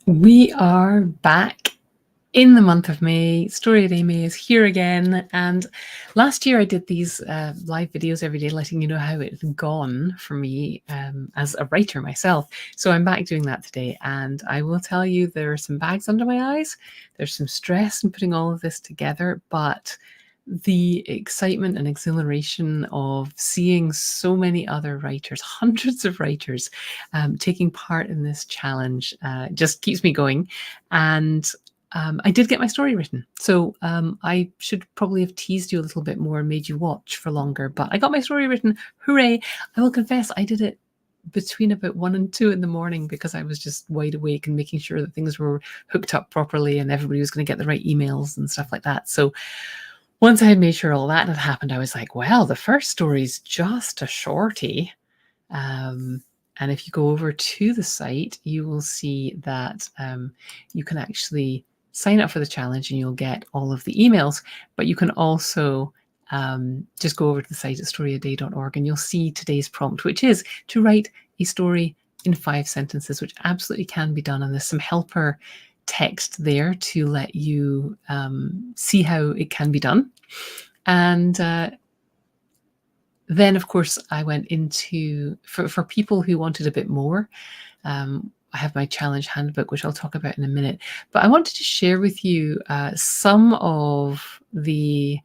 We are back in the month of May. StoryADay May is here again. And last year I did these live videos every day, letting you know how it had gone for me as a writer myself. So I'm back doing that today. And I will tell you, there are some bags under my eyes. There's some stress in putting all of this together, but the excitement and exhilaration of seeing so many other writers, hundreds of writers, taking part in this challenge just keeps me going. And I did get my story written. So I should probably have teased you a little bit more and made you watch for longer, but I got my story written. Hooray. I will confess I did it between about 1 and 2 in the morning because I was just wide awake and making sure that things were hooked up properly and everybody was going to get the right emails and stuff like that. So once I had made sure all that had happened, I was like, well, the first story's just a shorty. And if you go over to the site, you will see that you can actually sign up for the challenge and you'll get all of the emails. But you can also just go over to the site at storyaday.org and you'll see today's prompt, which is to write a story in 5 sentences, which absolutely can be done. And there's some helper text there to let you see how it can be done. And then, of course, I went into, for people who wanted a bit more, I have my challenge handbook, which I'll talk about in a minute. But I wanted to share with you some of the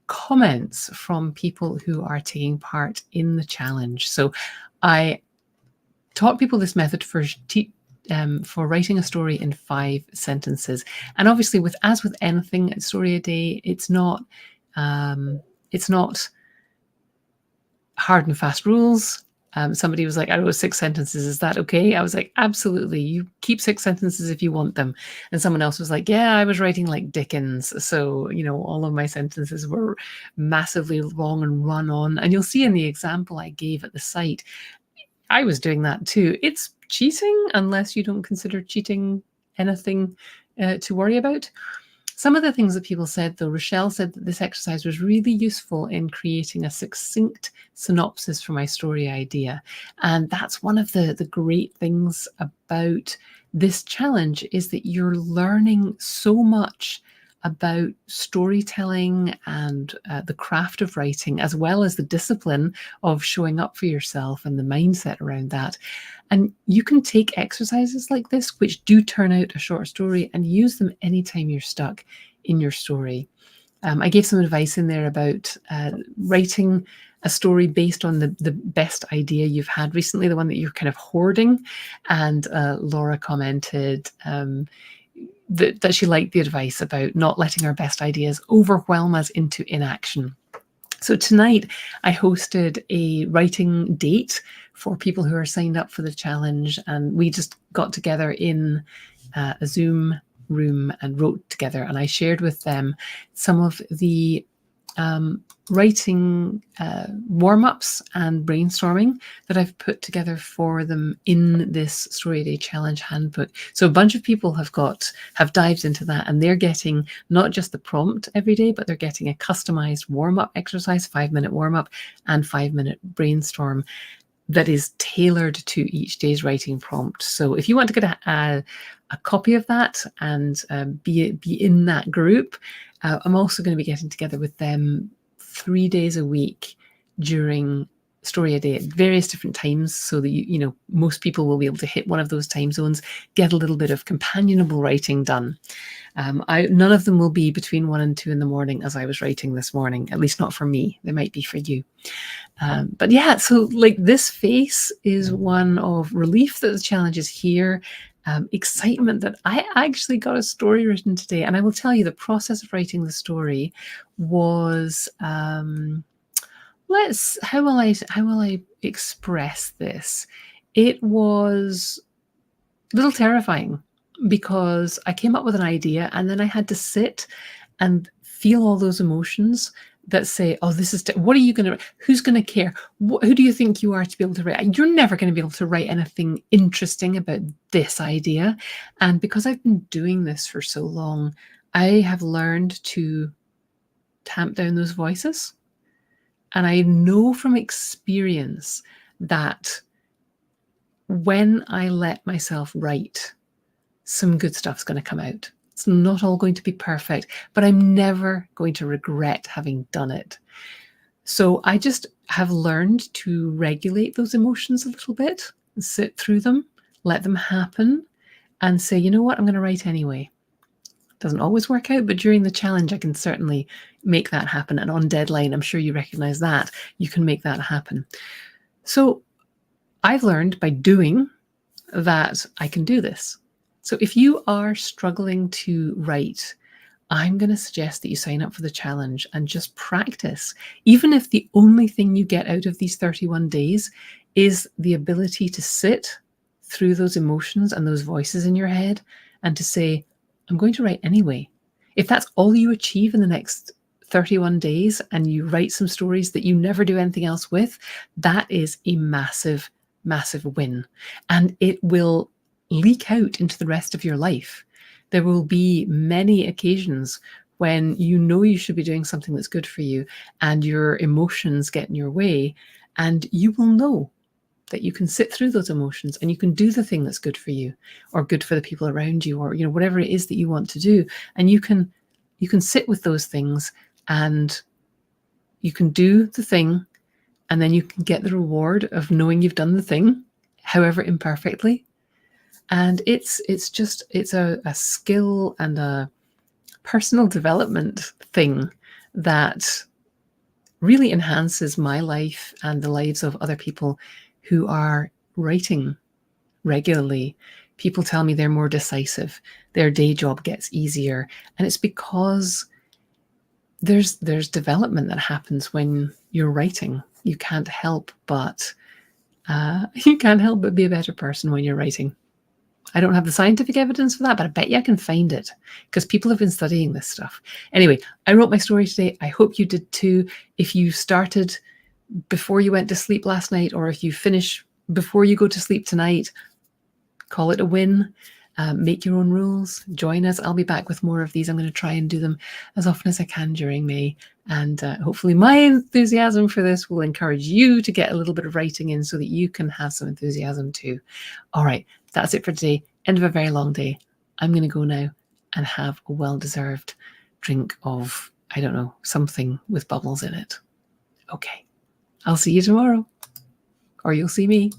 comments from people who are taking part in the challenge. So I taught people this method for writing a story in 5 sentences. And obviously, as with anything at StoryADay, it's not hard and fast rules. Somebody was like, I wrote 6 sentences. Is that okay? I was like, absolutely. You keep 6 sentences if you want them. And someone else was like, yeah, I was writing like Dickens. So, all of my sentences were massively long and run on. And you'll see in the example I gave at the site, I was doing that too. It's cheating unless you don't consider cheating anything to worry about. Some of the things that people said, though, Rochelle said that this exercise was really useful in creating a succinct synopsis for my story idea. And that's one of the great things about this challenge, is that you're learning so much about storytelling and the craft of writing, as well as the discipline of showing up for yourself and the mindset around that. And you can take exercises like this, which do turn out a short story, and use them anytime you're stuck in your story. I gave some advice in there about writing a story based on the best idea you've had recently, the one that you're kind of hoarding. And Laura commented that she liked the advice about not letting our best ideas overwhelm us into inaction. So tonight I hosted a writing date for people who are signed up for the challenge, and we just got together in a Zoom room and wrote together, and I shared with them some of the writing warm-ups and brainstorming that I've put together for them in this StoryADay challenge handbook. So a bunch of people have dived into that, and they're getting not just the prompt every day, but they're getting a customized warm-up exercise, 5-minute warm-up and 5-minute brainstorm that is tailored to each day's writing prompt. So if you want to get a copy of that and be in that group, I'm also going to be getting together with them 3 days a week during StoryADay at various different times, so that most people will be able to hit one of those time zones, get a little bit of companionable writing done. None of them will be between 1 and 2 in the morning, as I was writing this morning, at least not for me. They might be for you. But yeah, so like, this face is one of relief that the challenge is here, excitement that I actually got a story written today. And I will tell you, the process of writing the story was, how will I express this? It was a little terrifying, because I came up with an idea and then I had to sit and feel all those emotions that say, oh, this is, what are you going to, who's going to care? Who do you think you are to be able to write? You're never going to be able to write anything interesting about this idea. And because I've been doing this for so long, I have learned to tamp down those voices. And I know from experience that when I let myself write, some good stuff's going to come out. It's not all going to be perfect, but I'm never going to regret having done it. So I just have learned to regulate those emotions a little bit, sit through them, let them happen, and say, you know what, I'm going to write anyway. Doesn't always work out, but during the challenge, I can certainly make that happen. And on deadline, I'm sure you recognize that. You can make that happen. So I've learned by doing that I can do this. So if you are struggling to write, I'm going to suggest that you sign up for the challenge and just practice. Even if the only thing you get out of these 31 days is the ability to sit through those emotions and those voices in your head and to say, I'm going to write anyway. If that's all you achieve in the next 31 days and you write some stories that you never do anything else with, that is a massive, massive win. And it will leak out into the rest of your life. There will be many occasions when you know you should be doing something that's good for you and your emotions get in your way, and you will know that you can sit through those emotions and you can do the thing that's good for you or good for the people around you, or whatever it is that you want to do. And you can sit with those things and you can do the thing, and then you can get the reward of knowing you've done the thing, however imperfectly. And it's a skill and a personal development thing that really enhances my life and the lives of other people who are writing regularly. People tell me they're more decisive, their day job gets easier, and it's because there's development that happens when you're writing. You can't help but be a better person when you're writing. I don't have the scientific evidence for that, but I bet you I can find it because people have been studying this stuff. Anyway, I wrote my story today. I hope you did too. If you started before you went to sleep last night, or if you finish before you go to sleep tonight, call it a win. Make your own rules. Join us. I'll be back with more of these. I'm going to try and do them as often as I can during May. And hopefully my enthusiasm for this will encourage you to get a little bit of writing in so that you can have some enthusiasm too. All right, that's it for today. End of a very long day. I'm going to go now and have a well-deserved drink of, I don't know, something with bubbles in it. Okay, I'll see you tomorrow, or you'll see me.